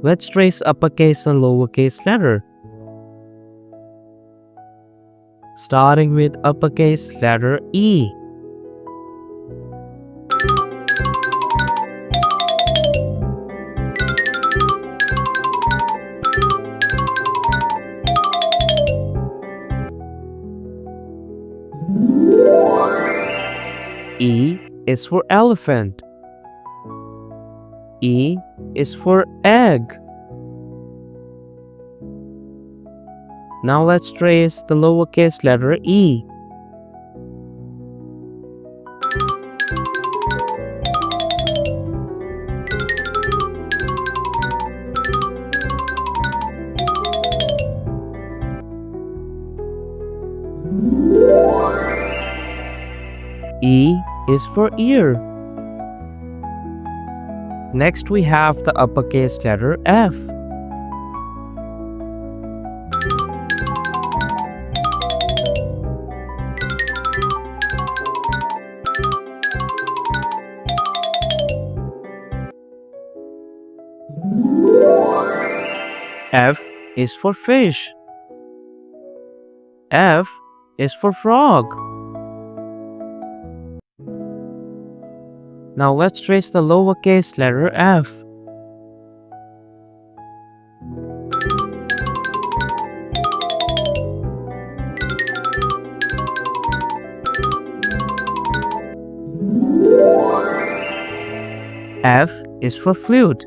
Let's trace uppercase and lowercase letter. Starting with uppercase letter E. E is for elephant. E is for egg. Now let's trace the lowercase letter E. E is for ear. Next we have the uppercase letter F. F is for fish. F is for frog. Now let's trace the lowercase letter F. F is for flute.